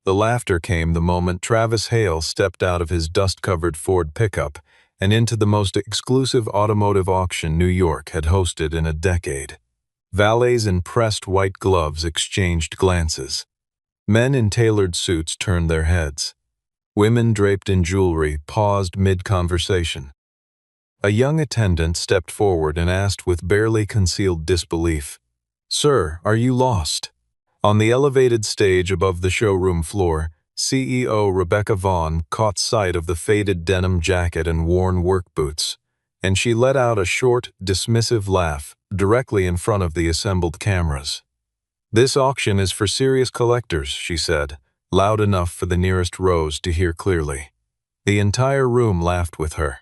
The laughter came the moment Travis Hale stepped out of his dust-covered Ford pickup and into the most exclusive automotive auction New York had hosted in a decade. Valets in pressed white gloves exchanged glances. Men in tailored suits turned their heads. Women draped in jewelry paused mid-conversation. A young attendant stepped forward and asked with barely concealed disbelief, "Sir, are you lost?" On the elevated stage above the showroom floor, CEO Rebecca Vaughn caught sight of the faded denim jacket and worn work boots, and she let out a short, dismissive laugh directly in front of the assembled cameras. "This auction is for serious collectors," she said, loud enough for the nearest rows to hear clearly. The entire room laughed with her.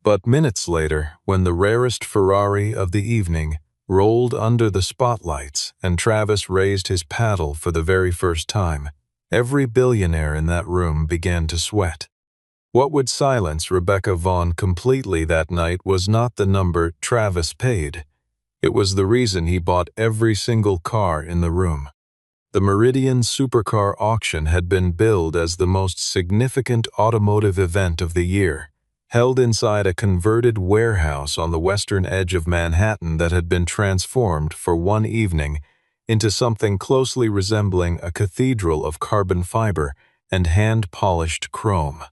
But minutes later, when the rarest Ferrari of the evening rolled under the spotlights and Travis raised his paddle for the very first time, every billionaire in that room began to sweat. What would silence Rebecca Vaughn completely that night was not the number Travis paid. It was the reason he bought every single car in the room. The Meridian Supercar auction had been billed as the most significant automotive event of the year, held inside a converted warehouse on the western edge of Manhattan that had been transformed for one evening into something closely resembling a cathedral of carbon fiber and hand-polished chrome.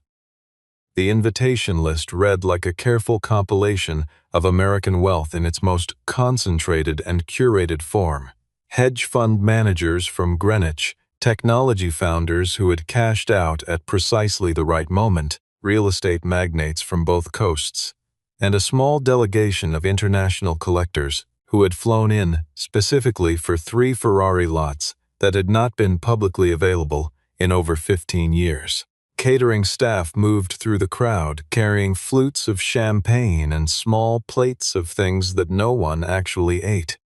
The invitation list read like a careful compilation of American wealth in its most concentrated and curated form. Hedge fund managers from Greenwich, technology founders who had cashed out at precisely the right moment, real estate magnates from both coasts, and a small delegation of international collectors who had flown in specifically for 3 Ferrari lots that had not been publicly available in over 15 years. Catering staff moved through the crowd carrying flutes of champagne and small plates of things that no one actually ate.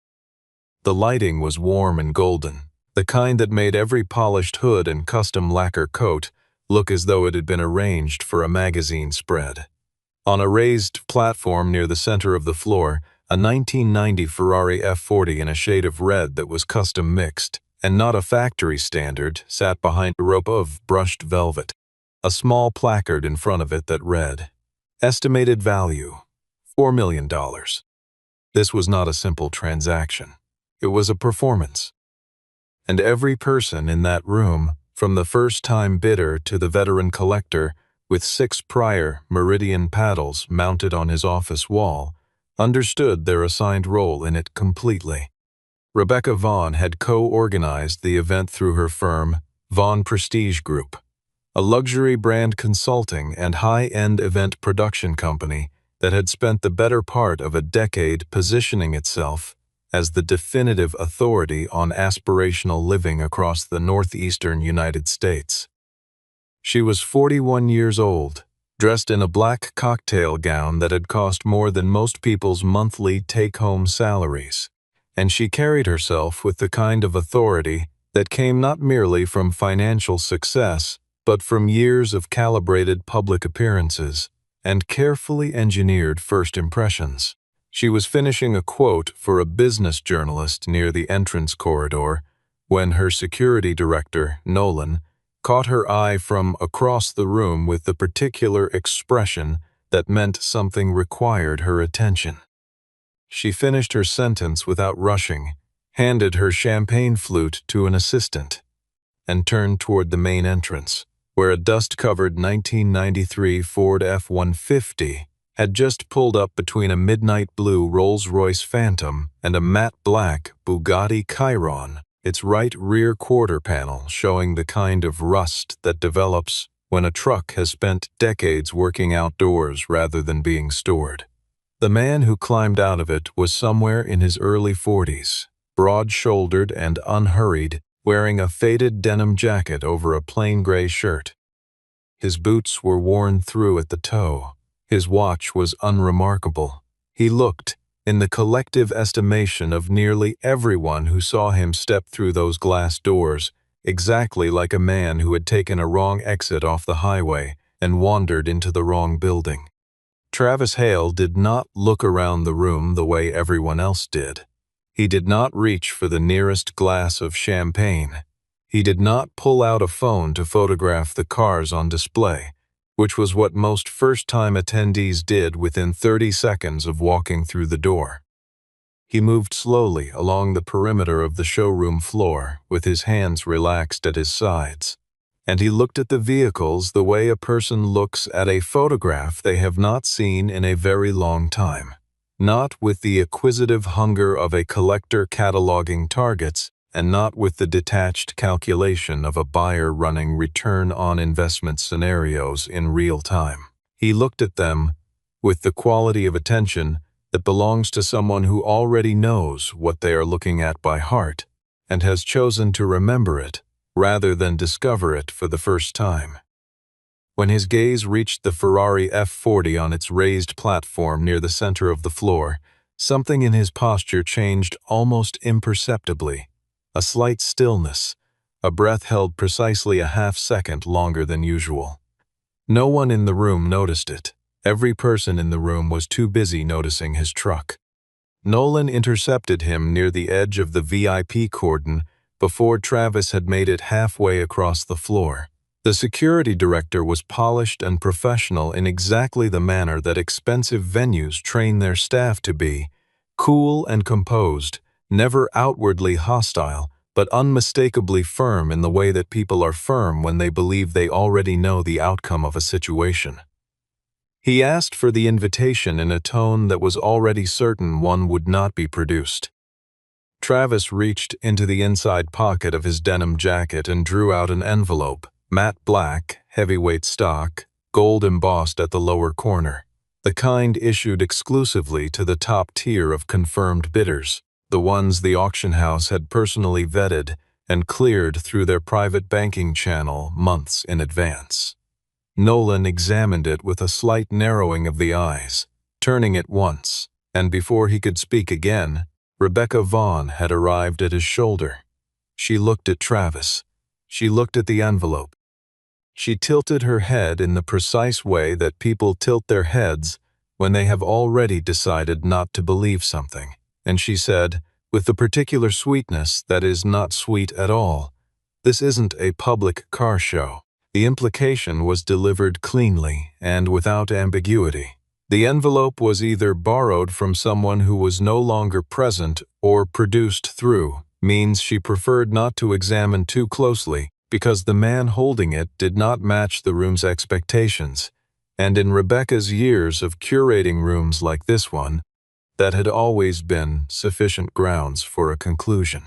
The lighting was warm and golden, the kind that made every polished hood and custom lacquer coat look as though it had been arranged for a magazine spread. On a raised platform near the center of the floor, a 1990 Ferrari F40 in a shade of red that was custom mixed, and not a factory standard, sat behind a rope of brushed velvet. A small placard in front of it that read, "Estimated value, $4 million." This was not a simple transaction. It was a performance. And every person in that room, from the first-time bidder to the veteran collector with 6 prior Meridian paddles mounted on his office wall, understood their assigned role in it completely. Rebecca Vaughn had co-organized the event through her firm, Vaughn Prestige Group, a luxury brand consulting and high-end event production company that had spent the better part of a decade positioning itself as the definitive authority on aspirational living across the northeastern United States. She was 41 years old, dressed in a black cocktail gown that had cost more than most people's monthly take-home salaries, and she carried herself with the kind of authority that came not merely from financial success, but from years of calibrated public appearances and carefully engineered first impressions. She was finishing a quote for a business journalist near the entrance corridor when her security director, Nolan, caught her eye from across the room with the particular expression that meant something required her attention. She finished her sentence without rushing, handed her champagne flute to an assistant, and turned toward the main entrance, where a dust-covered 1993 Ford F-150 had just pulled up between a midnight blue Rolls-Royce Phantom and a matte black Bugatti Chiron, its right rear quarter panel showing the kind of rust that develops when a truck has spent decades working outdoors rather than being stored. The man who climbed out of it was somewhere in his early 40s, broad-shouldered and unhurried, wearing a faded denim jacket over a plain gray shirt. His boots were worn through at the toe. His watch was unremarkable. He looked, in the collective estimation of nearly everyone who saw him step through those glass doors, exactly like a man who had taken a wrong exit off the highway and wandered into the wrong building. Travis Hale did not look around the room the way everyone else did. He did not reach for the nearest glass of champagne. He did not pull out a phone to photograph the cars on display, which was what most first-time attendees did within 30 seconds of walking through the door. He moved slowly along the perimeter of the showroom floor with his hands relaxed at his sides, and he looked at the vehicles the way a person looks at a photograph they have not seen in a very long time, not with the acquisitive hunger of a collector cataloging targets, and not with the detached calculation of a buyer running return on investment scenarios in real time. He looked at them with the quality of attention that belongs to someone who already knows what they are looking at by heart and has chosen to remember it rather than discover it for the first time. When his gaze reached the Ferrari F40 on its raised platform near the center of the floor, something in his posture changed almost imperceptibly. A slight stillness, a breath held precisely a half-second longer than usual. No one in the room noticed it. Every person in the room was too busy noticing his truck. Nolan intercepted him near the edge of the VIP cordon before Travis had made it halfway across the floor. The security director was polished and professional in exactly the manner that expensive venues train their staff to be, cool and composed, never outwardly hostile, but unmistakably firm in the way that people are firm when they believe they already know the outcome of a situation. He asked for the invitation in a tone that was already certain one would not be produced. Travis reached into the inside pocket of his denim jacket and drew out an envelope, matte black, heavyweight stock, gold embossed at the lower corner, the kind issued exclusively to the top tier of confirmed bidders, the ones the auction house had personally vetted and cleared through their private banking channel months in advance. Nolan examined it with a slight narrowing of the eyes, turning it once, and before he could speak again, Rebecca Vaughn had arrived at his shoulder. She looked at Travis. She looked at the envelope. She tilted her head in the precise way that people tilt their heads when they have already decided not to believe something, and she said, with the particular sweetness that is not sweet at all, "This isn't a public car show." The implication was delivered cleanly and without ambiguity. The envelope was either borrowed from someone who was no longer present or produced through means she preferred not to examine too closely because the man holding it did not match the room's expectations, and in Rebecca's years of curating rooms like this one, that had always been sufficient grounds for a conclusion.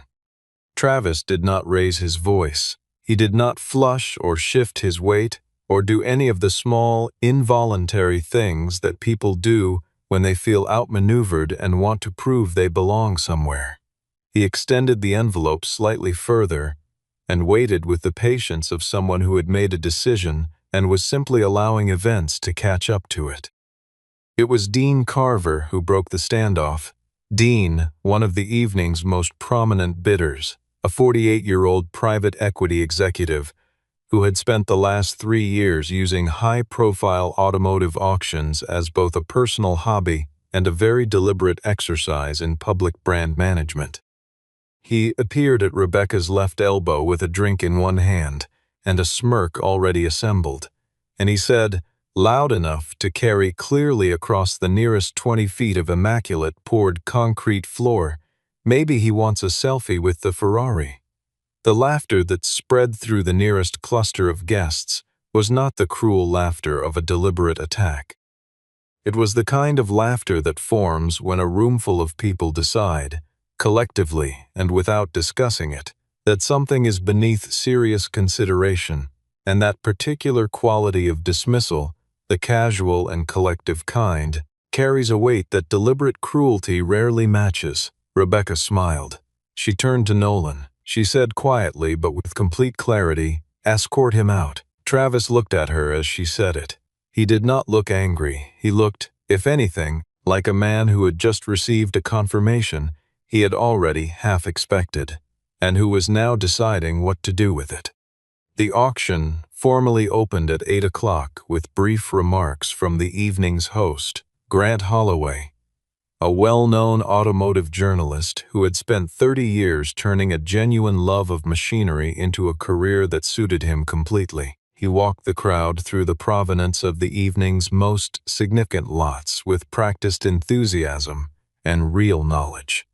Travis did not raise his voice. He did not flush or shift his weight or do any of the small, involuntary things that people do when they feel outmaneuvered and want to prove they belong somewhere. He extended the envelope slightly further and waited with the patience of someone who had made a decision and was simply allowing events to catch up to it. It was Dean Carver who broke the standoff. Dean, one of the evening's most prominent bidders, a 48-year-old private equity executive who had spent the last 3 years using high-profile automotive auctions as both a personal hobby and a very deliberate exercise in public brand management. He appeared at Rebecca's left elbow with a drink in one hand and a smirk already assembled, and he said, loud enough to carry clearly across the nearest 20 feet of immaculate poured concrete floor, "Maybe he wants a selfie with the Ferrari." The laughter that spread through the nearest cluster of guests was not the cruel laughter of a deliberate attack. It was the kind of laughter that forms when a roomful of people decide, collectively and without discussing it, that something is beneath serious consideration, and that particular quality of dismissal, the casual and collective kind, carries a weight that deliberate cruelty rarely matches. Rebecca smiled. She turned to Nolan. She said quietly but with complete clarity, "Escort him out." Travis looked at her as she said it. He did not look angry. He looked, if anything, like a man who had just received a confirmation he had already half expected, and who was now deciding what to do with it. The auction formally opened at 8 o'clock with brief remarks from the evening's host, Grant Holloway. a well-known automotive journalist who had spent 30 years turning a genuine love of machinery into a career that suited him completely. He walked the crowd through the provenance of the evening's most significant lots with practiced enthusiasm and real knowledge.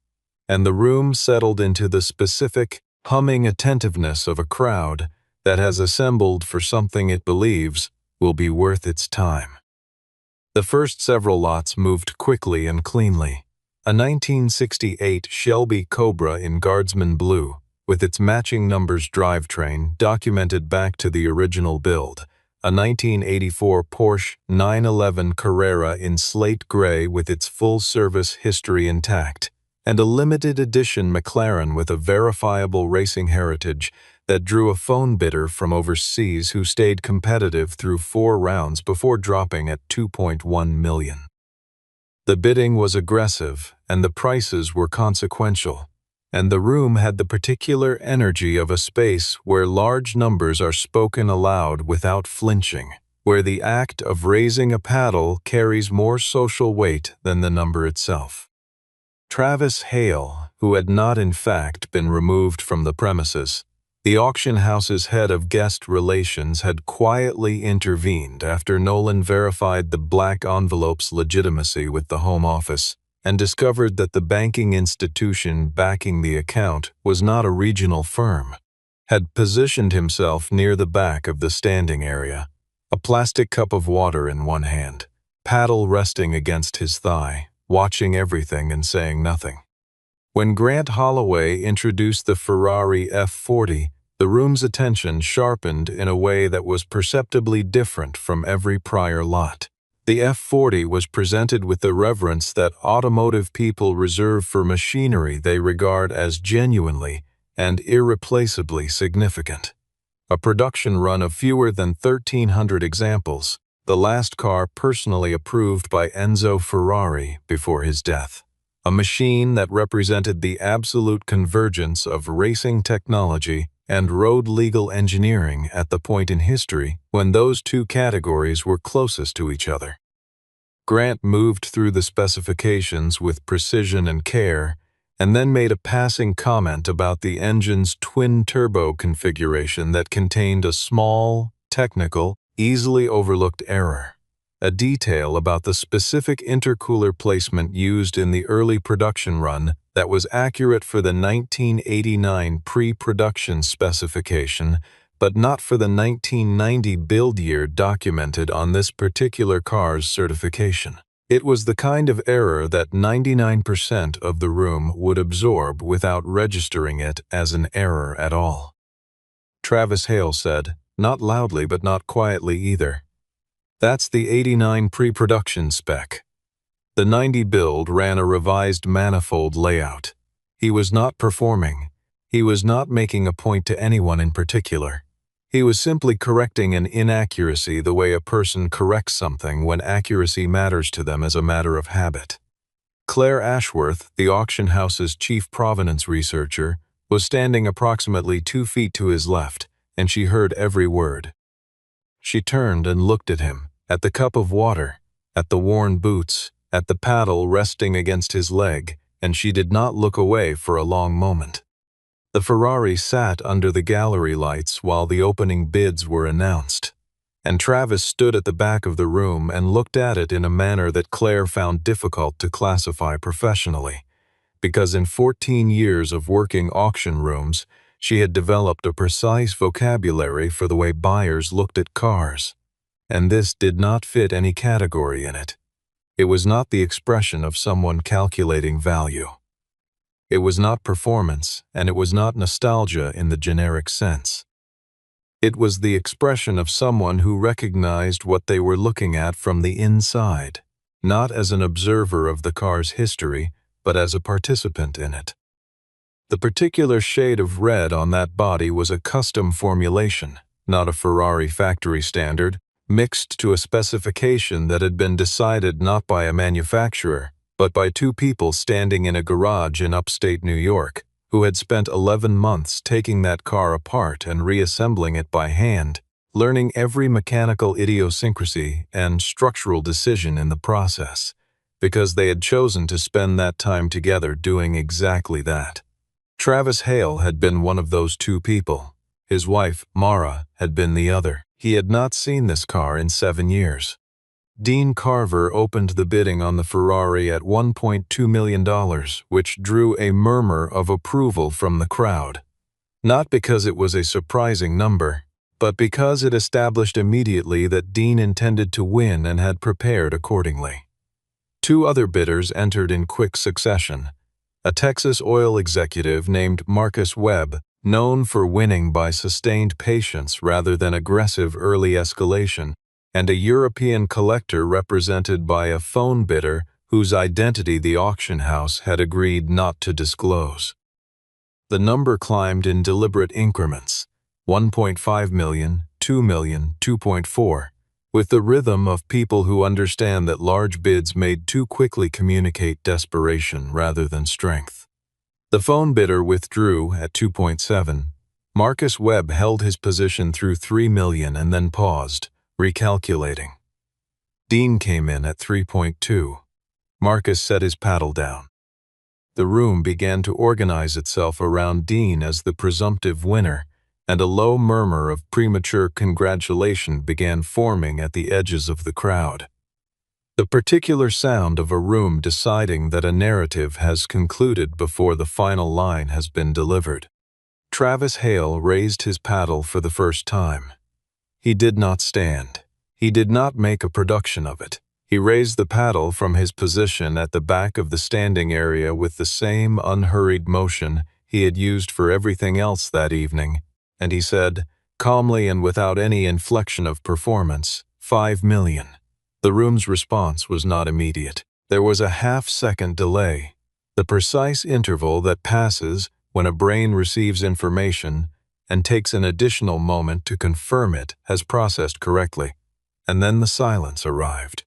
And the room settled into the specific, humming attentiveness of a crowd that has assembled for something it believes will be worth its time. The first several lots moved quickly and cleanly. A 1968 Shelby Cobra in Guardsman Blue, with its matching numbers drivetrain documented back to the original build, a 1984 Porsche 911 Carrera in slate gray with its full-service history intact, and a limited edition McLaren with a verifiable racing heritage that drew a phone bidder from overseas who stayed competitive through 4 rounds before dropping at $2.1 million. The bidding was aggressive, and the prices were consequential, and the room had the particular energy of a space where large numbers are spoken aloud without flinching, where the act of raising a paddle carries more social weight than the number itself. Travis Hale, who had not in fact been removed from the premises, the auction house's head of guest relations, had quietly intervened after Nolan verified the black envelope's legitimacy with the Home Office and discovered that the banking institution backing the account was not a regional firm, had positioned himself near the back of the standing area, a plastic cup of water in one hand, paddle resting against his thigh, watching everything and saying nothing. When Grant Holloway introduced the Ferrari F40, the room's attention sharpened in a way that was perceptibly different from every prior lot. The F40 was presented with the reverence that automotive people reserve for machinery they regard as genuinely and irreplaceably significant. A production run of fewer than 1,300 examples, the last car personally approved by Enzo Ferrari before his death. A machine that represented the absolute convergence of racing technology and road legal engineering at the point in history when those two categories were closest to each other. Grant moved through the specifications with precision and care, and then made a passing comment about the engine's twin-turbo configuration that contained a small, technical, easily overlooked error. A detail about the specific intercooler placement used in the early production run that was accurate for the 1989 pre-production specification, but not for the 1990 build year documented on this particular car's certification. It was the kind of error that 99% of the room would absorb without registering it as an error at all. Travis Hale said, not loudly but not quietly either, "That's the 89 pre-production spec." The 90 build ran a revised manifold layout. He was not performing. He was not making a point to anyone in particular. He was simply correcting an inaccuracy the way a person corrects something when accuracy matters to them as a matter of habit. Claire Ashworth, the auction house's chief provenance researcher, was standing approximately 2 feet to his left, and she heard every word. She turned and looked at him, at the cup of water, at the worn boots, at the paddle resting against his leg, and she did not look away for a long moment. The Ferrari sat under the gallery lights while the opening bids were announced, and Travis stood at the back of the room and looked at it in a manner that Claire found difficult to classify professionally, because in 14 years of working auction rooms, she had developed a precise vocabulary for the way buyers looked at cars, and this did not fit any category in it. It was not the expression of someone calculating value. It was not performance, and it was not nostalgia in the generic sense. It was the expression of someone who recognized what they were looking at from the inside, not as an observer of the car's history, but as a participant in it. The particular shade of red on that body was a custom formulation, not a Ferrari factory standard, mixed to a specification that had been decided not by a manufacturer, but by 2 people standing in a garage in upstate New York, who had spent 11 months taking that car apart and reassembling it by hand, learning every mechanical idiosyncrasy and structural decision in the process, because they had chosen to spend that time together doing exactly that. Travis Hale had been one of those two people. His wife, Mara, had been the other. He had not seen this car in 7 years. Dean Carver opened the bidding on the Ferrari at $1.2 million, which drew a murmur of approval from the crowd. Not because it was a surprising number, but because it established immediately that Dean intended to win and had prepared accordingly. 2 other bidders entered in quick succession. A Texas oil executive named Marcus Webb, known for winning by sustained patience rather than aggressive early escalation, and a European collector represented by a phone bidder whose identity the auction house had agreed not to disclose. The number climbed in deliberate increments, 1.5 million, 2 million, 2.4, with the rhythm of people who understand that large bids made too quickly communicate desperation rather than strength. The phone bidder withdrew at 2.7. Marcus Webb held his position through 3 million and then paused, recalculating. Dean came in at 3.2. Marcus set his paddle down. The room began to organize itself around Dean as the presumptive winner, and a low murmur of premature congratulation began forming at the edges of the crowd. The particular sound of a room deciding that a narrative has concluded before the final line has been delivered. Travis Hale raised his paddle for the first time. He did not stand. He did not make a production of it. He raised the paddle from his position at the back of the standing area with the same unhurried motion he had used for everything else that evening, and he said, calmly and without any inflection of performance, 5 million. The room's response was not immediate. There was a half-second delay, the precise interval that passes when a brain receives information and takes an additional moment to confirm it has processed correctly, and then the silence arrived.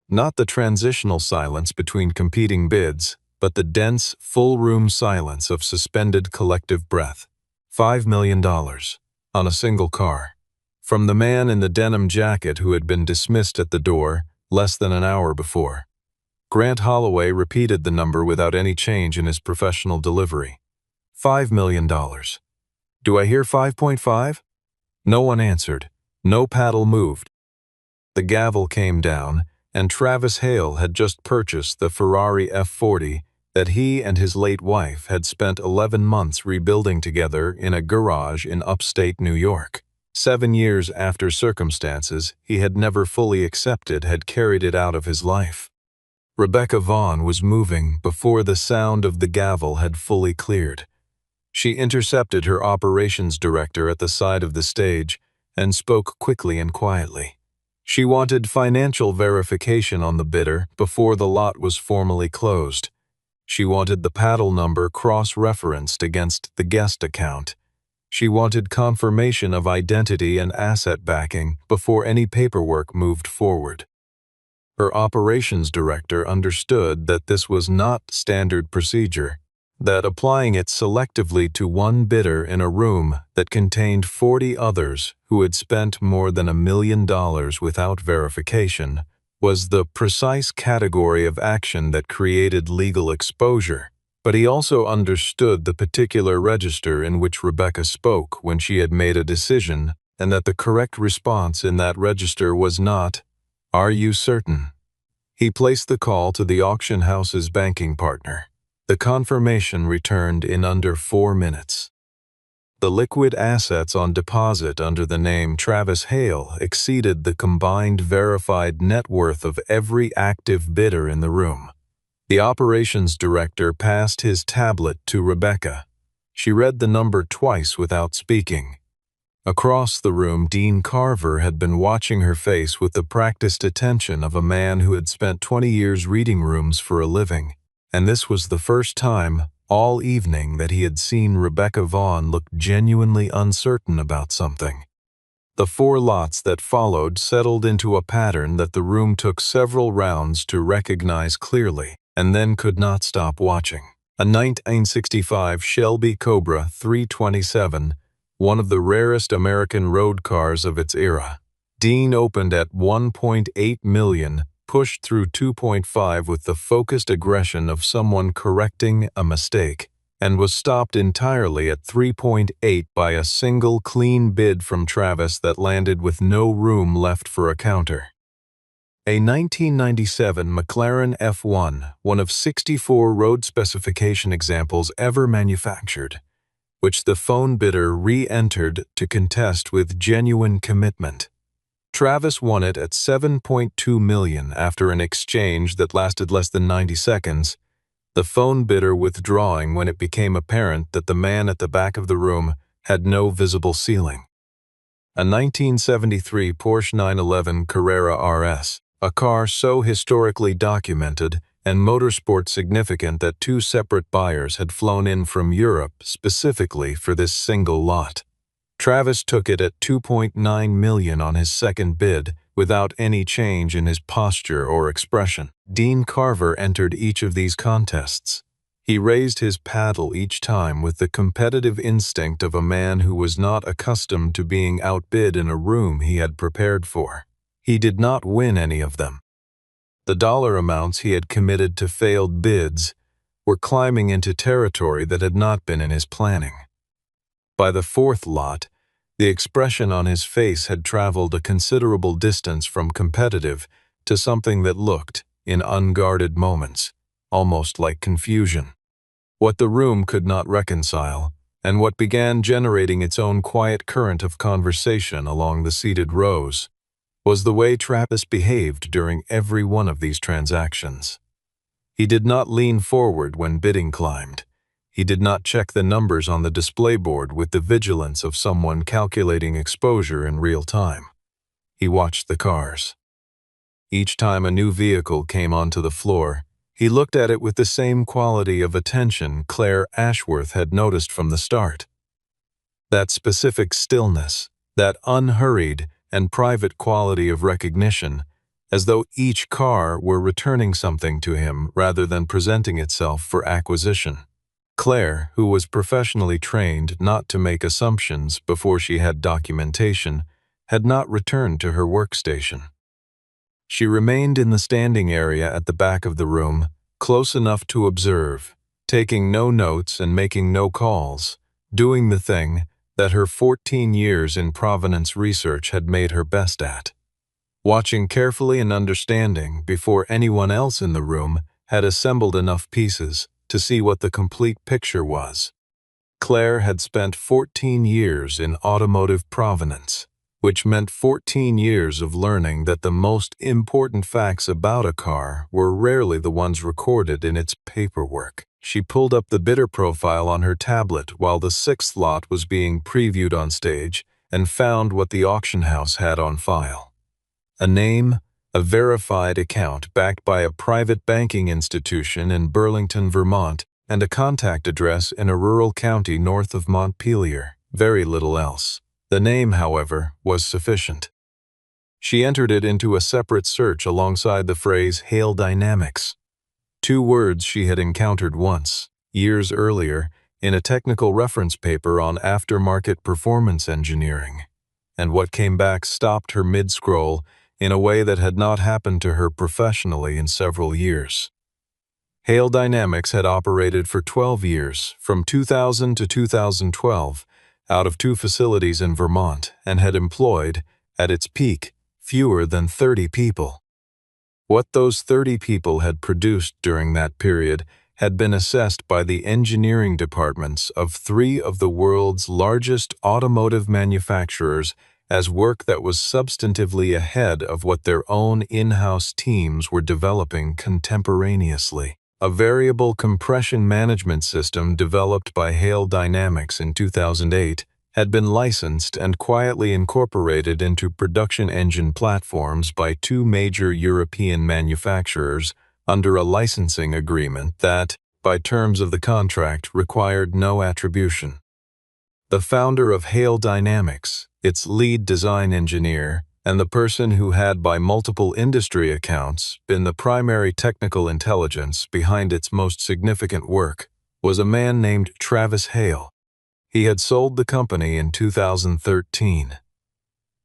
Not the transitional silence between competing bids, but the dense, full-room silence of suspended collective breath. $5 million on a single car. From the man in the denim jacket who had been dismissed at the door less than an hour before. Grant Holloway repeated the number without any change in his professional delivery. $5 million. Do I hear 5.5? No one answered. No paddle moved. The gavel came down, and Travis Hale had just purchased the Ferrari F40 that he and his late wife had spent 11 months rebuilding together in a garage in upstate New York. 7 years after circumstances he had never fully accepted had carried it out of his life. Rebecca Vaughn was moving before the sound of the gavel had fully cleared. She intercepted her operations director at the side of the stage and spoke quickly and quietly. She wanted financial verification on the bidder before the lot was formally closed. She wanted the paddle number cross-referenced against the guest account. She wanted confirmation of identity and asset backing before any paperwork moved forward. Her operations director understood that this was not standard procedure, that applying it selectively to one bidder in a room that contained 40 others who had spent more than $1 million without verification was the precise category of action that created legal exposure. But he also understood the particular register in which Rebecca spoke when she had made a decision, and that the correct response in that register was not, "Are you certain?" He placed the call to the auction house's banking partner. The confirmation returned in under 4 minutes. The liquid assets on deposit under the name Travis Hale exceeded the combined verified net worth of every active bidder in the room. The operations director passed his tablet to Rebecca. She read the number twice without speaking. Across the room, Dean Carver had been watching her face with the practiced attention of a man who had spent 20 years reading rooms for a living, and this was the first time all evening that he had seen Rebecca Vaughn look genuinely uncertain about something. The 4 lots that followed settled into a pattern that the room took several rounds to recognize clearly, and then could not stop watching. A 1965 Shelby Cobra 327, one of the rarest American road cars of its era. Dean opened at $1.8 million pushed through 2.5 with the focused aggression of someone correcting a mistake, and was stopped entirely at 3.8 by a single clean bid from Travis that landed with no room left for a counter. A 1997 McLaren F1, one of 64 road specification examples ever manufactured, which the phone bidder re-entered to contest with genuine commitment. Travis won it at $7.2 million after an exchange that lasted less than 90 seconds, the phone bidder withdrawing when it became apparent that the man at the back of the room had no visible ceiling. A 1973 Porsche 911 Carrera RS, a car so historically documented and motorsport significant that two separate buyers had flown in from Europe specifically for this single lot. Travis took it at $2.9 million on his second bid without any change in his posture or expression. Dean Carver entered each of these contests. He raised his paddle each time with the competitive instinct of a man who was not accustomed to being outbid in a room he had prepared for. He did not win any of them. The dollar amounts he had committed to failed bids were climbing into territory that had not been in his planning. By the fourth lot, the expression on his face had traveled a considerable distance from competitive to something that looked, in unguarded moments, almost like confusion. What the room could not reconcile, and what began generating its own quiet current of conversation along the seated rows, was the way Travis behaved during every one of these transactions. He did not lean forward when bidding climbed. He did not check the numbers on the display board with the vigilance of someone calculating exposure in real time. He watched the cars. Each time a new vehicle came onto the floor, he looked at it with the same quality of attention Claire Ashworth had noticed from the start. That specific stillness, that unhurried and private quality of recognition, as though each car were returning something to him rather than presenting itself for acquisition. Claire, who was professionally trained not to make assumptions before she had documentation, had not returned to her workstation. She remained in the standing area at the back of the room, close enough to observe, taking no notes and making no calls, doing the thing that her 14 years in provenance research had made her best at. Watching carefully and understanding before anyone else in the room had assembled enough pieces to see what the complete picture was. Claire had spent 14 years in automotive provenance, which meant 14 years of learning that the most important facts about a car were rarely the ones recorded in its paperwork. She pulled up the bidder profile on her tablet while the sixth lot was being previewed on stage and found what the auction house had on file. A name, a verified account backed by a private banking institution in Burlington, Vermont, and a contact address in a rural county north of Montpelier. Very little else. The name, however, was sufficient. She entered it into a separate search alongside the phrase Hail Dynamics. Two words she had encountered once, years earlier, in a technical reference paper on aftermarket performance engineering, and what came back stopped her mid-scroll in a way that had not happened to her professionally in several years. Hail Dynamics had operated for 12 years, from 2000 to 2012, out of 2 facilities in Vermont, and had employed, at its peak, fewer than 30 people. What those 30 people had produced during that period had been assessed by the engineering departments of 3 of the world's largest automotive manufacturers as work that was substantively ahead of what their own in-house teams were developing contemporaneously. A variable compression management system developed by Hail Dynamics in 2008 had been licensed and quietly incorporated into production engine platforms by 2 major European manufacturers under a licensing agreement that, by terms of the contract, required no attribution. The founder of Hail Dynamics, its lead design engineer, and the person who had, by multiple industry accounts, been the primary technical intelligence behind its most significant work, was a man named Travis Hale. He had sold the company in 2013.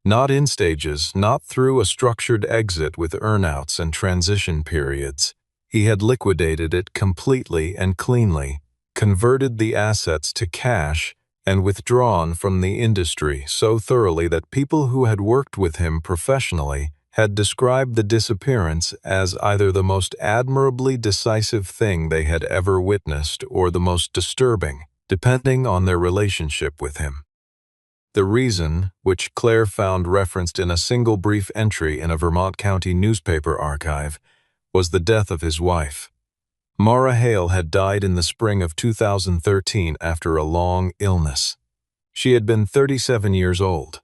Not in stages, not through a structured exit with earnouts and transition periods. He had liquidated it completely and cleanly, converted the assets to cash, and withdrawn from the industry so thoroughly that people who had worked with him professionally had described the disappearance as either the most admirably decisive thing they had ever witnessed or the most disturbing, depending on their relationship with him. The reason, which Claire found referenced in a single brief entry in a Vermont County newspaper archive, was the death of his wife. Mara Hale had died in the spring of 2013 after a long illness. She had been 37 years old.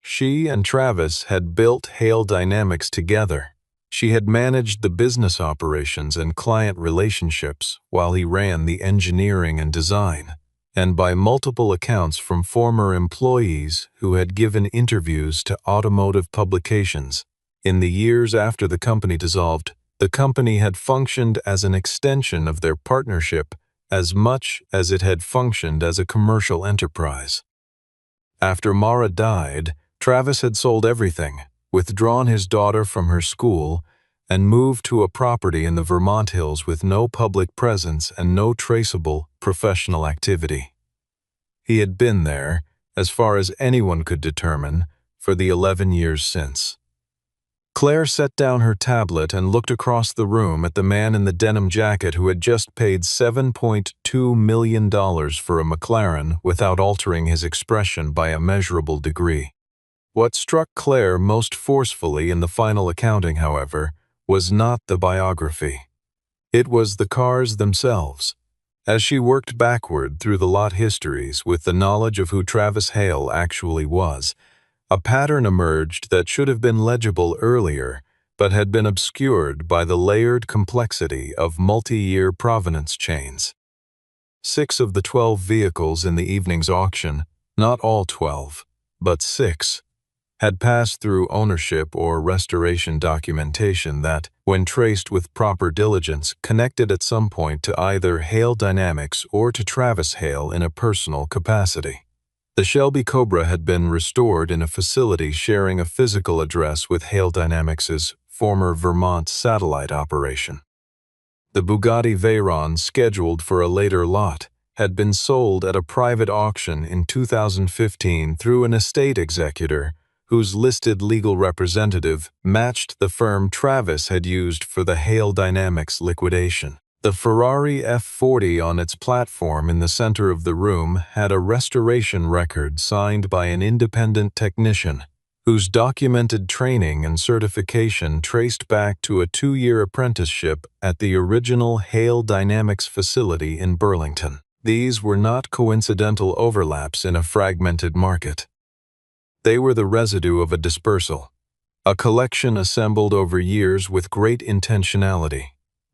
She and Travis had built Hale Dynamics together. She had managed the business operations and client relationships while he ran the engineering and design, and by multiple accounts from former employees who had given interviews to automotive publications. In the years after the company dissolved, the company had functioned as an extension of their partnership as much as it had functioned as a commercial enterprise. After Mara died, Travis had sold everything, withdrawn his daughter from her school, and moved to a property in the Vermont Hills with no public presence and no traceable professional activity. He had been there, as far as anyone could determine, for the 11 years since. Claire set down her tablet and looked across the room at the man in the denim jacket who had just paid $7.2 million for a McLaren without altering his expression by a measurable degree. What struck Claire most forcefully in the final accounting, however, was not the biography. It was the cars themselves. As she worked backward through the lot histories with the knowledge of who Travis Hale actually was, a pattern emerged that should have been legible earlier, but had been obscured by the layered complexity of multi-year provenance chains. 6 of the 12 vehicles in the evening's auction, not all 12, but 6, had passed through ownership or restoration documentation that, when traced with proper diligence, connected at some point to either Hale Dynamics or to Travis Hale in a personal capacity. The Shelby Cobra had been restored in a facility sharing a physical address with Hale Dynamics' former Vermont satellite operation. The Bugatti Veyron, scheduled for a later lot, had been sold at a private auction in 2015 through an estate executor whose listed legal representative matched the firm Travis had used for the Hale Dynamics liquidation. The Ferrari F40 on its platform in the center of the room had a restoration record signed by an independent technician, whose documented training and certification traced back to a 2-year apprenticeship at the original Hale Dynamics facility in Burlington. These were not coincidental overlaps in a fragmented market. They were the residue of a dispersal, a collection assembled over years with great intentionality,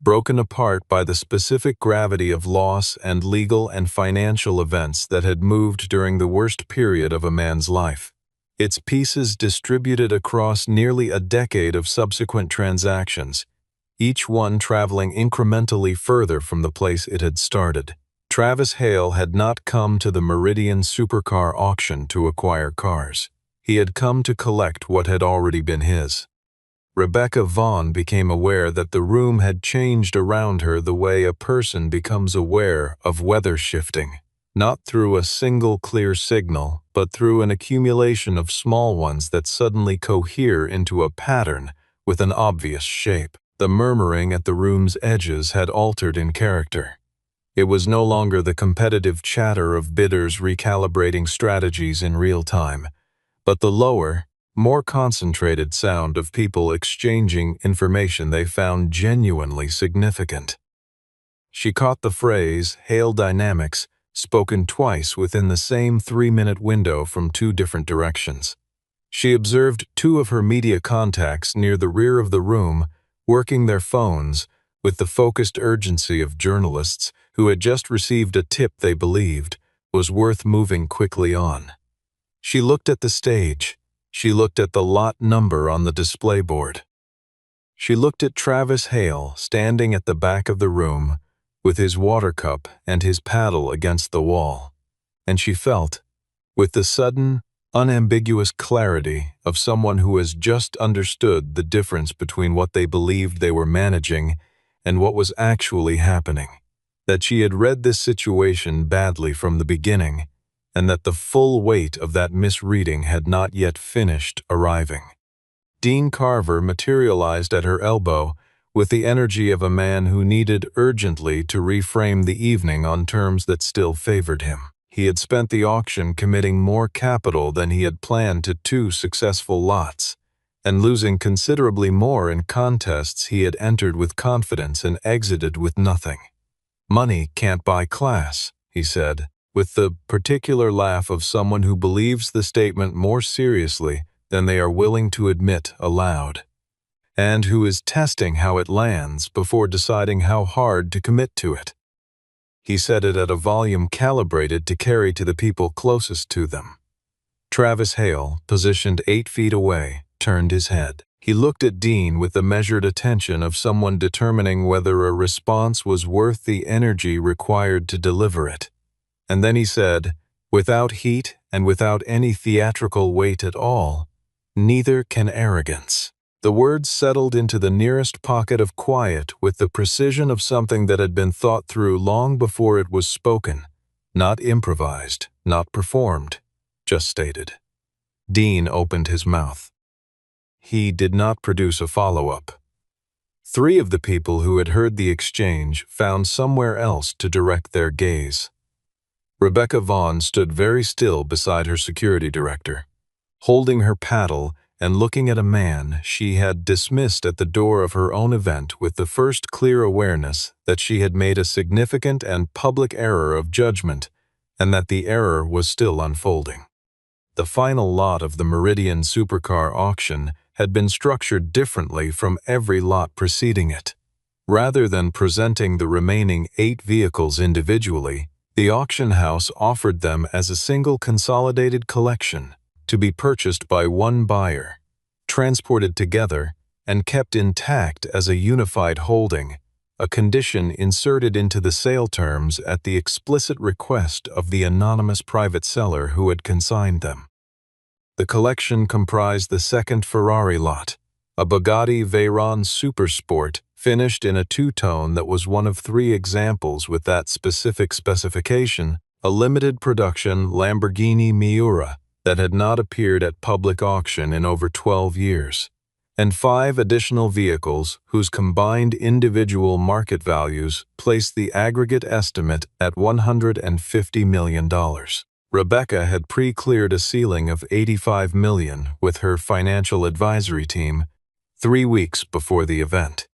broken apart by the specific gravity of loss and legal and financial events that had moved during the worst period of a man's life. Its pieces distributed across nearly a decade of subsequent transactions, each one traveling incrementally further from the place it had started. Travis Hale had not come to the Meridian Supercar auction to acquire cars. He had come to collect what had already been his. Rebecca Vaughn became aware that the room had changed around her the way a person becomes aware of weather shifting, not through a single clear signal, but through an accumulation of small ones that suddenly cohere into a pattern with an obvious shape. The murmuring at the room's edges had altered in character. It was no longer the competitive chatter of bidders recalibrating strategies in real time, but the lower, more concentrated sound of people exchanging information they found genuinely significant. She caught the phrase Hale Dynamics spoken twice within the same 3-minute window from 2 different directions. She observed 2 of her media contacts near the rear of the room working their phones with the focused urgency of journalists who had just received a tip they believed was worth moving quickly on. She looked at the stage. She looked at the lot number on the display board. She looked at Travis Hale standing at the back of the room with his water cup and his paddle against the wall, and she felt, with the sudden, unambiguous clarity of someone who has just understood the difference between what they believed they were managing and what was actually happening, that she had read this situation badly from the beginning, and that the full weight of that misreading had not yet finished arriving. Dean Carver materialized at her elbow with the energy of a man who needed urgently to reframe the evening on terms that still favored him. He had spent the auction committing more capital than he had planned to 2 successful lots, and losing considerably more in contests he had entered with confidence and exited with nothing. "Money can't buy class," he said, with the particular laugh of someone who believes the statement more seriously than they are willing to admit aloud, and who is testing how it lands before deciding how hard to commit to it. He said it at a volume calibrated to carry to the people closest to them. Travis Hale, positioned 8 feet away, turned his head. He looked at Dean with the measured attention of someone determining whether a response was worth the energy required to deliver it. And then he said, without heat and without any theatrical weight at all, "Neither can arrogance." The words settled into the nearest pocket of quiet with the precision of something that had been thought through long before it was spoken, not improvised, not performed, just stated. Dean opened his mouth. He did not produce a follow-up. 3 of the people who had heard the exchange found somewhere else to direct their gaze. Rebecca Vaughn stood very still beside her security director, holding her paddle and looking at a man she had dismissed at the door of her own event with the first clear awareness that she had made a significant and public error of judgment, and that the error was still unfolding. The final lot of the Meridian Supercar auction had been structured differently from every lot preceding it. Rather than presenting the remaining 8 vehicles individually, the auction house offered them as a single consolidated collection, to be purchased by one buyer, transported together, and kept intact as a unified holding, a condition inserted into the sale terms at the explicit request of the anonymous private seller who had consigned them. The collection comprised the second Ferrari lot, a Bugatti Veyron Supersport finished in a 2-tone that was one of 3 examples with that specific specification, a limited production Lamborghini Miura that had not appeared at public auction in over 12 years, and 5 additional vehicles whose combined individual market values placed the aggregate estimate at $150 million. Rebecca had pre-cleared a ceiling of $85 million with her financial advisory team 3 weeks before the event.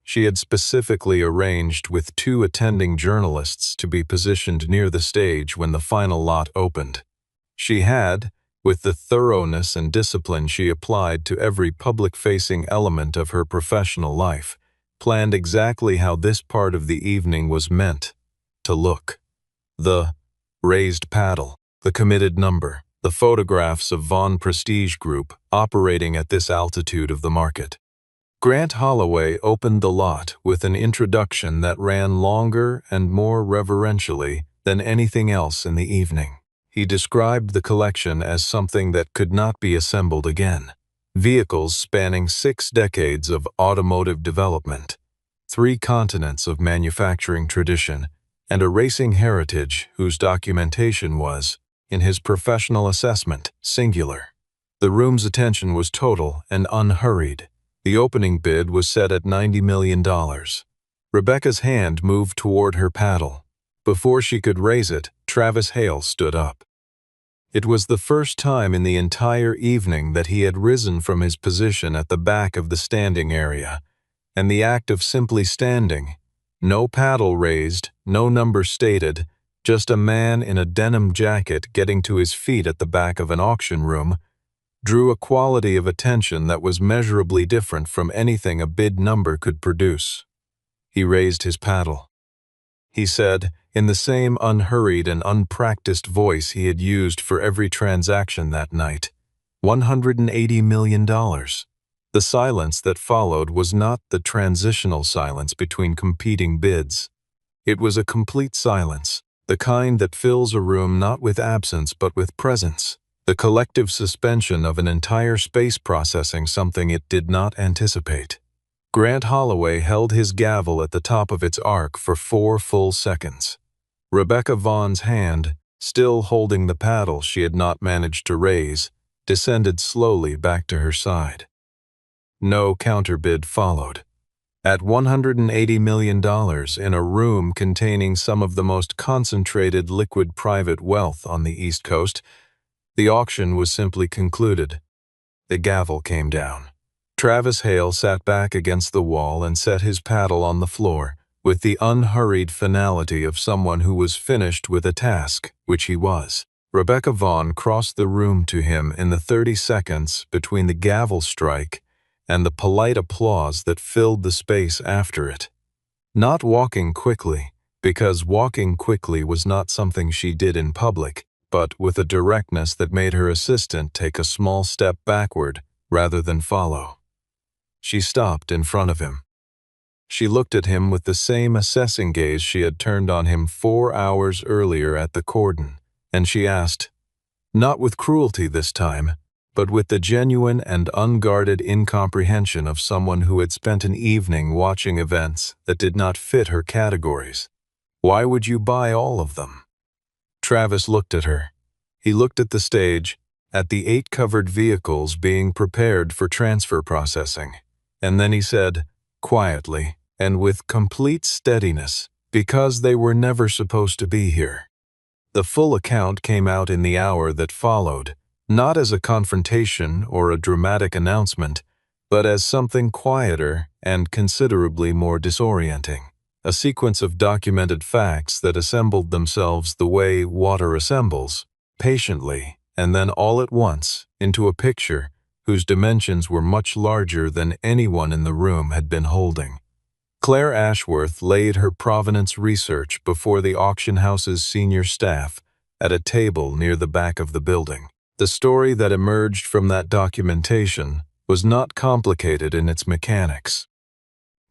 She had specifically arranged with 2 attending journalists to be positioned near the stage when the final lot opened. She had, with the thoroughness and discipline she applied to every public-facing element of her professional life, planned exactly how this part of the evening was meant to look. The raised paddle, the committed number, the photographs of Vaughn Prestige Group operating at this altitude of the market. Grant Holloway opened the lot with an introduction that ran longer and more reverentially than anything else in the evening. He described the collection as something that could not be assembled again. Vehicles spanning 6 decades of automotive development, 3 continents of manufacturing tradition, and a racing heritage whose documentation was, in his professional assessment, singular. The room's attention was total and unhurried. The opening bid was set at $90 million. Rebecca's hand moved toward her paddle. Before she could raise it, Travis Hale stood up. It was the first time in the entire evening that he had risen from his position at the back of the standing area, and the act of simply standing, no paddle raised, no number stated, just a man in a denim jacket getting to his feet at the back of an auction room, drew a quality of attention that was measurably different from anything a bid number could produce. He raised his paddle. He said, in the same unhurried and unpracticed voice he had used for every transaction that night, $180 million. The silence that followed was not the transitional silence between competing bids. It was a complete silence, the kind that fills a room not with absence but with presence, the collective suspension of an entire space processing something it did not anticipate. Grant Holloway held his gavel at the top of its arc for 4 full seconds. Rebecca Vaughn's hand, still holding the paddle she had not managed to raise, descended slowly back to her side. No counterbid followed. At $180 million in a room containing some of the most concentrated liquid private wealth on the East Coast, the auction was simply concluded. The gavel came down. Travis Hale sat back against the wall and set his paddle on the floor, with the unhurried finality of someone who was finished with a task, which he was. Rebecca Vaughn crossed the room to him in the 30 seconds between the gavel strike and the polite applause that filled the space after it. Not walking quickly, because walking quickly was not something she did in public, but with a directness that made her assistant take a small step backward rather than follow. She stopped in front of him. She looked at him with the same assessing gaze she had turned on him 4 hours earlier at the cordon, and she asked, not with cruelty this time, but with the genuine and unguarded incomprehension of someone who had spent an evening watching events that did not fit her categories. Why would you buy all of them? Travis looked at her. He looked at the stage, at the 8 covered vehicles being prepared for transfer processing, and then he said, quietly and with complete steadiness, because they were never supposed to be here. The full account came out in the hour that followed, not as a confrontation or a dramatic announcement, but as something quieter and considerably more disorienting. A sequence of documented facts that assembled themselves the way water assembles, patiently, and then all at once, into a picture whose dimensions were much larger than anyone in the room had been holding. Claire Ashworth laid her provenance research before the auction house's senior staff at a table near the back of the building. The story that emerged from that documentation was not complicated in its mechanics.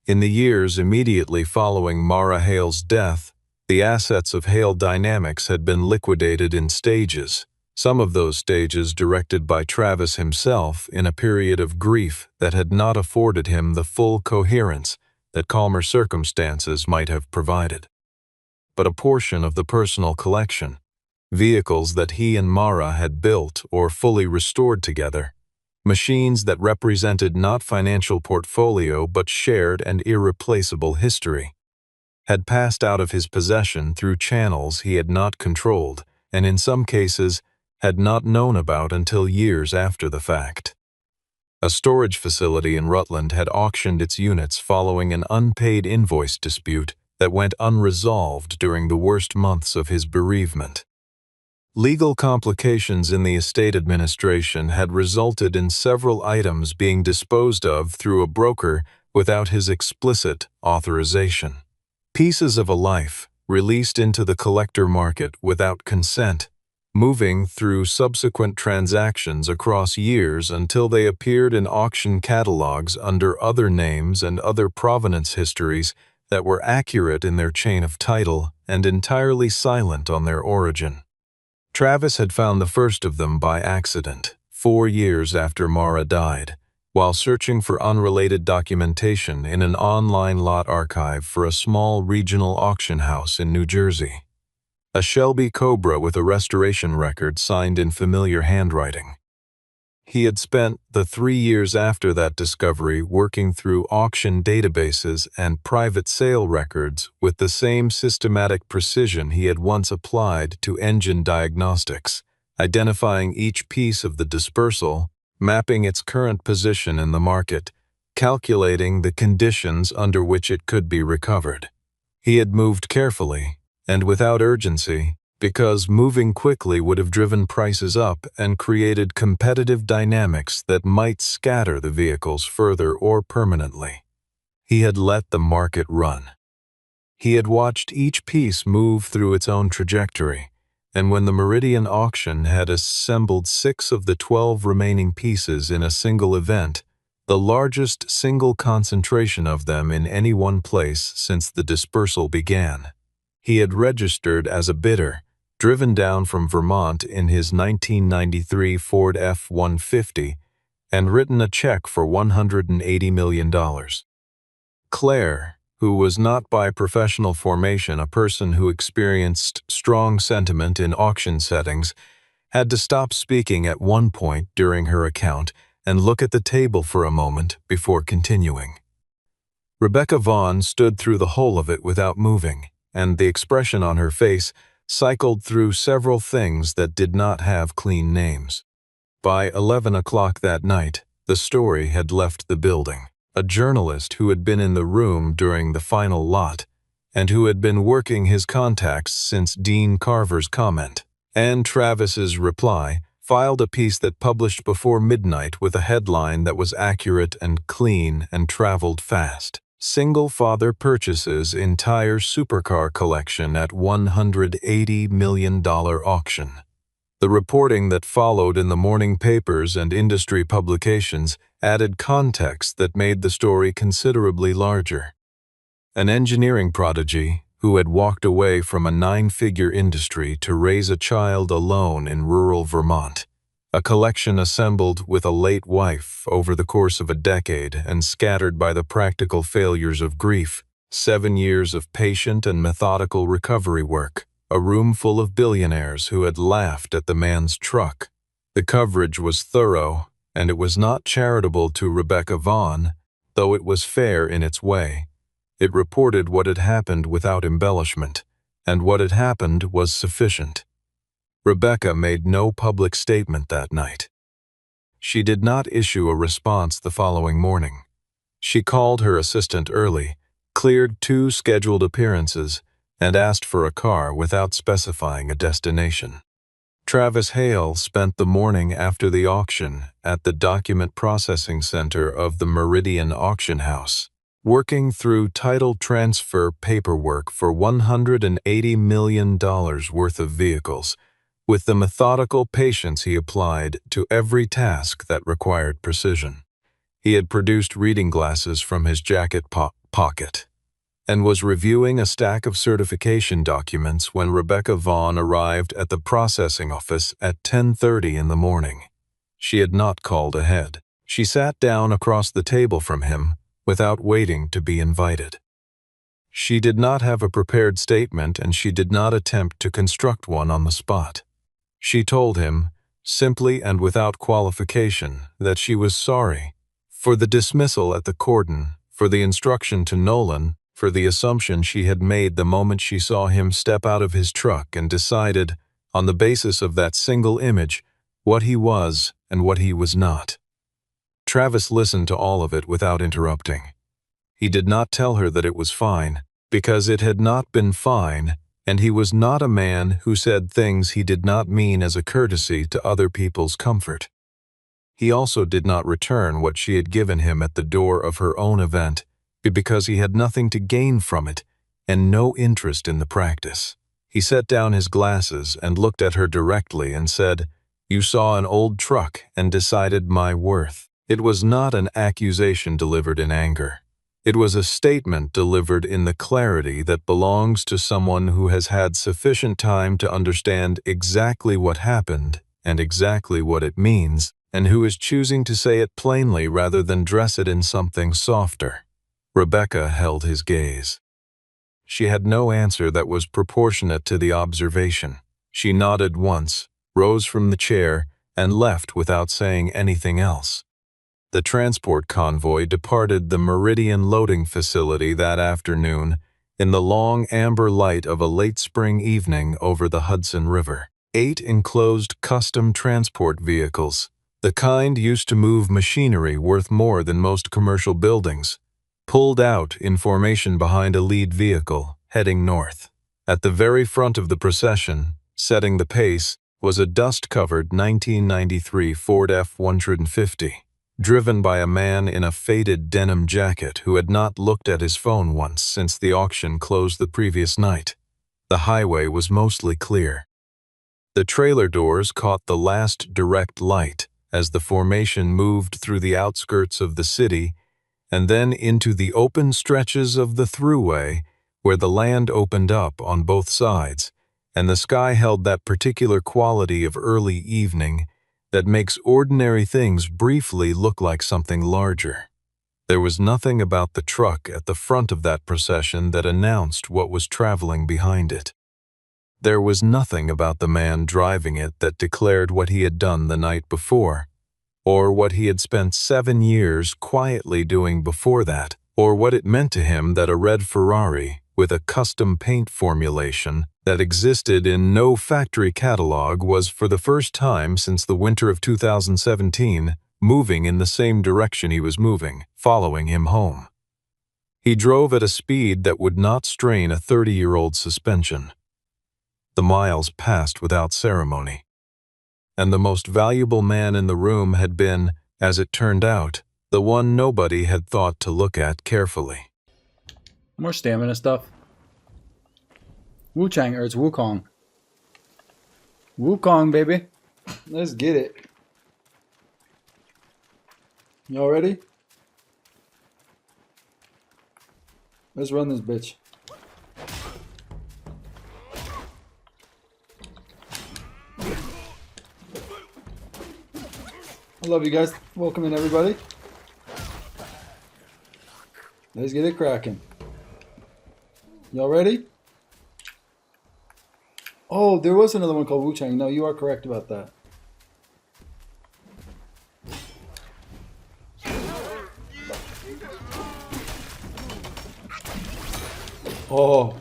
In the years immediately following Mara Hale's death, the assets of Hale Dynamics had been liquidated in stages, some of those stages directed by Travis himself in a period of grief that had not afforded him the full coherence that calmer circumstances might have provided. But a portion of the personal collection, vehicles that he and Mara had built or fully restored together, machines that represented not financial portfolio but shared and irreplaceable history, had passed out of his possession through channels he had not controlled and in some cases had not known about until years after the fact. A storage facility in Rutland had auctioned its units following an unpaid invoice dispute that went unresolved during the worst months of his bereavement. Legal complications in the estate administration had resulted in several items being disposed of through a broker without his explicit authorization. Pieces of a life released into the collector market without consent, moving through subsequent transactions across years until they appeared in auction catalogs under other names and other provenance histories that were accurate in their chain of title and entirely silent on their origin. Travis had found the first of them by accident, 4 years after Mara died, while searching for unrelated documentation in an online lot archive for a small regional auction house in New Jersey. A Shelby Cobra with a restoration record signed in familiar handwriting. He had spent the 3 years after that discovery working through auction databases and private sale records with the same systematic precision he had once applied to engine diagnostics, identifying each piece of the dispersal, mapping its current position in the market, calculating the conditions under which it could be recovered. He had moved carefully and without urgency, because moving quickly would have driven prices up and created competitive dynamics that might scatter the vehicles further or permanently. He had let the market run. He had watched each piece move through its own trajectory, and when the Meridian auction had assembled 6 of the 12 remaining pieces in a single event, the largest single concentration of them in any one place since the dispersal began, he had registered as a bidder, driven down from Vermont in his 1993 Ford F-150, and written a check for $180 million. Claire, who was not by professional formation a person who experienced strong sentiment in auction settings, had to stop speaking at one point during her account and look at the table for a moment before continuing. Rebecca Vaughn stood through the whole of it without moving, and the expression on her face cycled through several things that did not have clean names. By 11 o'clock that night, the story had left the building. A journalist who had been in the room during the final lot, and who had been working his contacts since Dean Carver's comment, and Travis's reply, filed a piece that published before midnight with a headline that was accurate and clean and traveled fast. Single father purchases entire supercar collection at $180 million auction. The reporting that followed in the morning papers and industry publications added context that made the story considerably larger. An engineering prodigy who had walked away from a nine-figure industry to raise a child alone in rural Vermont, a collection assembled with a late wife over the course of a decade and scattered by the practical failures of grief, 7 years of patient and methodical recovery work, a room full of billionaires who had laughed at the man's truck. The coverage was thorough, and it was not charitable to Rebecca Vaughn, though it was fair in its way. It reported what had happened without embellishment, and what had happened was sufficient. Rebecca made no public statement that night. She did not issue a response the following morning. She called her assistant early, cleared 2 scheduled appearances, and asked for a car without specifying a destination. Travis Hale spent the morning after the auction at the document processing center of the Meridian Auction House, working through title transfer paperwork for $180 million worth of vehicles, with the methodical patience he applied to every task that required precision. He had produced reading glasses from his jacket pocket and was reviewing a stack of certification documents when Rebecca Vaughn arrived at the processing office at 10:30 in the morning. She had not called ahead. She sat down across the table from him without waiting to be invited. She did not have a prepared statement, and she did not attempt to construct one on the spot. She told him, simply and without qualification, that she was sorry for the dismissal at the cordon, for the instruction to Nolan, for the assumption she had made the moment she saw him step out of his truck and decided, on the basis of that single image, what he was and what he was not. Travis listened to all of it without interrupting. He did not tell her that it was fine, because it had not been fine, and he was not a man who said things he did not mean as a courtesy to other people's comfort. He also did not return what she had given him at the door of her own event, because he had nothing to gain from it and no interest in the practice. He set down his glasses and looked at her directly and said, "You saw an old truck and decided my worth." It was not an accusation delivered in anger. It was a statement delivered in the clarity that belongs to someone who has had sufficient time to understand exactly what happened and exactly what it means, and who is choosing to say it plainly rather than dress it in something softer. Rebecca held his gaze. She had no answer that was proportionate to the observation. She nodded once, rose from the chair, and left without saying anything else. The transport convoy departed the Meridian loading facility that afternoon in the long amber light of a late spring evening over the Hudson River. 8 enclosed custom transport vehicles, the kind used to move machinery worth more than most commercial buildings, pulled out in formation behind a lead vehicle, heading north. At the very front of the procession, setting the pace, was a dust-covered 1993 Ford F-150, driven by a man in a faded denim jacket who had not looked at his phone once since the auction closed the previous night. The highway was mostly clear. The trailer doors caught the last direct light as the formation moved through the outskirts of the city and then into the open stretches of the thruway where the land opened up on both sides, and the sky held that particular quality of early evening that makes ordinary things briefly look like something larger. There was nothing about the truck at the front of that procession that announced what was traveling behind it. There was nothing about the man driving it that declared what he had done the night before, or what he had spent 7 years quietly doing before that, or what it meant to him that a red Ferrari with a custom paint formulation that existed in no factory catalog was for the first time since the winter of 2017 moving in the same direction he was moving, following him home. He drove at a speed that would not strain a 30-year-old suspension. The miles passed without ceremony, and the most valuable man in the room had been, as it turned out, the one nobody had thought to look at carefully. More stamina stuff. Wu-Chang, or it's Wukong. Wukong, baby. Let's get it. Y'all ready? Let's run this bitch. I love you guys. Welcome in, everybody. Let's get it cracking. Y'all ready? Oh, there was another one called Wu-Chang. No, you are correct about that. Oh.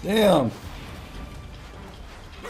Damn.